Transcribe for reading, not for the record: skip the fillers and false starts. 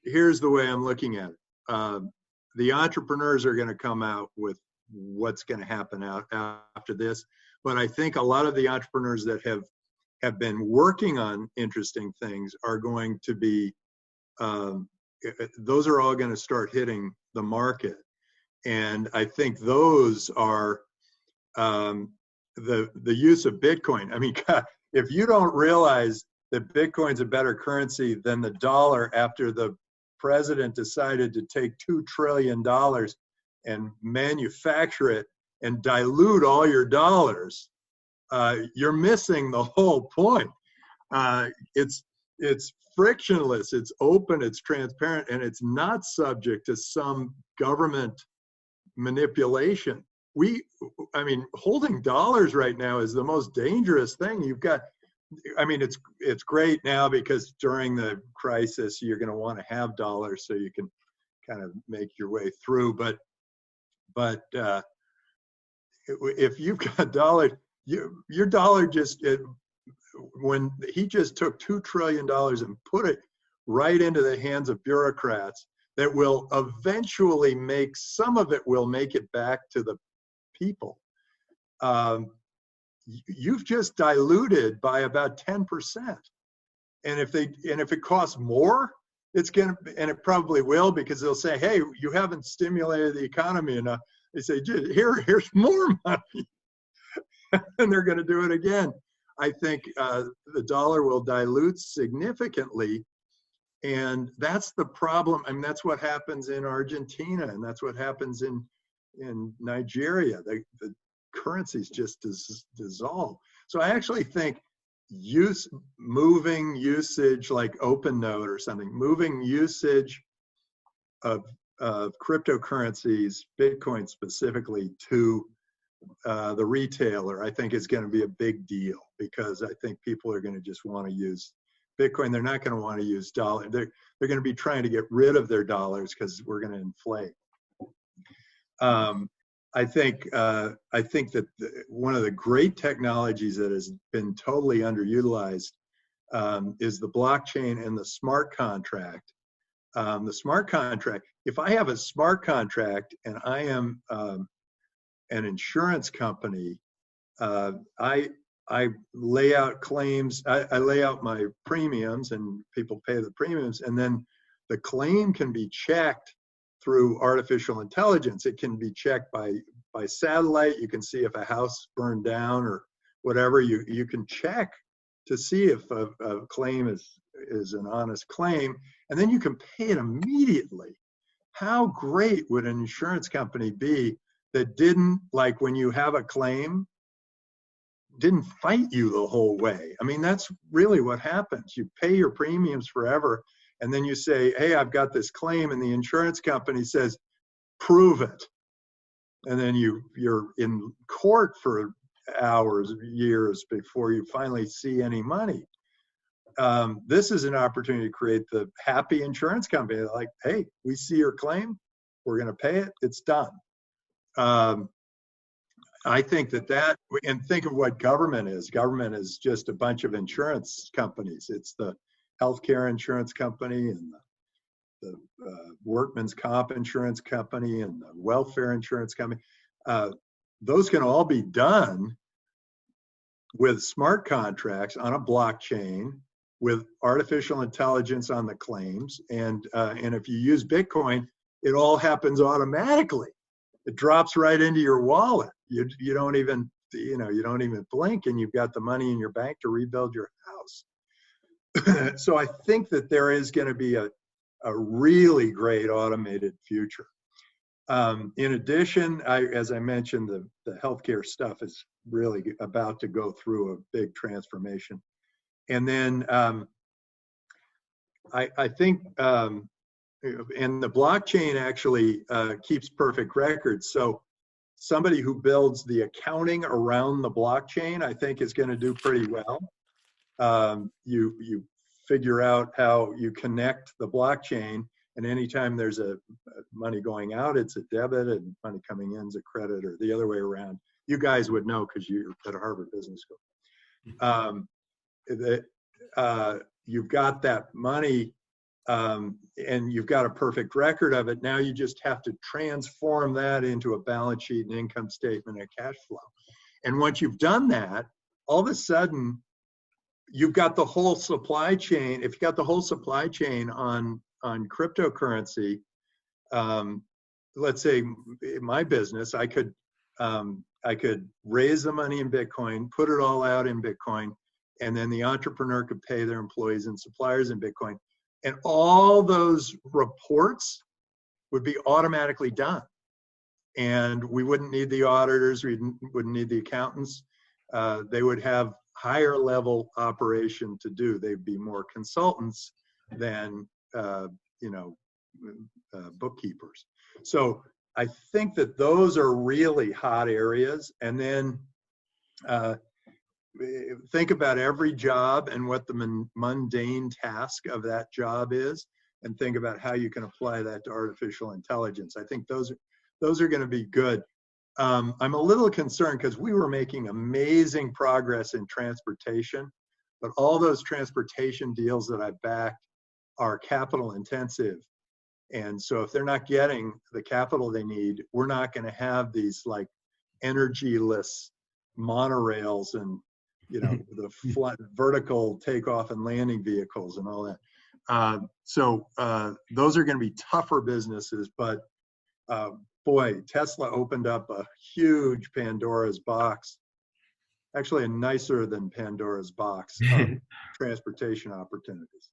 here's the way I'm looking at it. The entrepreneurs are going to come out with what's going to happen after this, but I think a lot of the entrepreneurs that have been working on interesting things are going to be, those are all going to start hitting the market. And I think those are the use of Bitcoin. I mean, God, if you don't realize that Bitcoin's a better currency than the dollar after the president decided to take $2 trillion and manufacture it and dilute all your dollars, you're missing the whole point. It's frictionless, it's open, it's transparent, and it's not subject to some government manipulation. I mean, holding dollars right now is the most dangerous thing. You've got, I mean, it's great now because during the crisis, you're going to want to have dollars so you can kind of make your way through. But if you've got dollars, your dollar just, when he just took $2 trillion and put it right into the hands of bureaucrats that will eventually make, some of it will make it back to the people. You've just diluted by about 10%. And if it costs more, it's gonna, and it probably will, because they'll say, hey, you haven't stimulated the economy enough. They say, here's more money. And they're gonna do it again. I think the dollar will dilute significantly. And that's the problem. I mean, that's what happens in Argentina, and that's what happens in Nigeria. The currencies just dissolve. So I actually think moving usage like OpenNote or something, moving usage of cryptocurrencies, Bitcoin specifically, to the retailer, I think is going to be a big deal, because I think people are going to just want to use Bitcoin. They're not going to want to use dollar. They're going to be trying to get rid of their dollars because we're going to inflate. I think that one of the great technologies that has been totally underutilized is the blockchain and the smart contract. The smart contract, if I have a smart contract and I am an insurance company, I lay out claims, I lay out my premiums and people pay the premiums, and then the claim can be checked through artificial intelligence. It can be checked by satellite. You can see if a house burned down or whatever. You can check to see if a claim is an honest claim, and then you can pay it immediately. How great would an insurance company be that didn't, like when you have a claim, didn't fight you the whole way? I mean, that's really what happens. You pay your premiums forever, and then you say, hey, I've got this claim, and the insurance company says, prove it. And then you're in court for hours, years before you finally see any money. This is an opportunity to create the happy insurance company. Like, hey, we see your claim, we're going to pay it, it's done. I think that, and think of what government is. Government is just a bunch of insurance companies. It's the healthcare insurance company, and the workman's comp insurance company, and the welfare insurance company. Those can all be done with smart contracts on a blockchain with artificial intelligence on the claims. And if you use Bitcoin, it all happens automatically. It drops right into your wallet. You don't even, you don't even blink, and you've got the money in your bank to rebuild your house. So I think that there is going to be a really great automated future. In addition, as I mentioned, the healthcare stuff is really about to go through a big transformation. And then I think, and the blockchain actually keeps perfect records. So somebody who builds the accounting around the blockchain, I think, is going to do pretty well. You figure out how you connect the blockchain, and anytime there's a money going out, it's a debit, and money coming in is a credit, or the other way around. You guys would know because you're at Harvard Business School. You've got that money and you've got a perfect record of it. Now you just have to transform that into a balance sheet, an income statement, a cash flow. And once you've done that, all of a sudden, you've got the whole supply chain. If you got the whole supply chain on cryptocurrency, let's say in my business, I could raise the money in Bitcoin, put it all out in Bitcoin, and then the entrepreneur could pay their employees and suppliers in Bitcoin. And all those reports would be automatically done. And we wouldn't need the auditors, we wouldn't need the accountants. They would have higher level operation to do. They'd be more consultants than bookkeepers. So I think that those are really hot areas. And then think about every job and what the mundane task of that job is, and think about how you can apply that to artificial intelligence. I think those are going to be good. I'm a little concerned because we were making amazing progress in transportation, but all those transportation deals that I backed are capital intensive. And so if they're not getting the capital they need, we're not going to have these like energyless monorails and the flat vertical takeoff and landing vehicles and all that. So those are going to be tougher businesses, but boy, Tesla opened up a huge Pandora's box, actually a nicer than Pandora's box of transportation opportunities.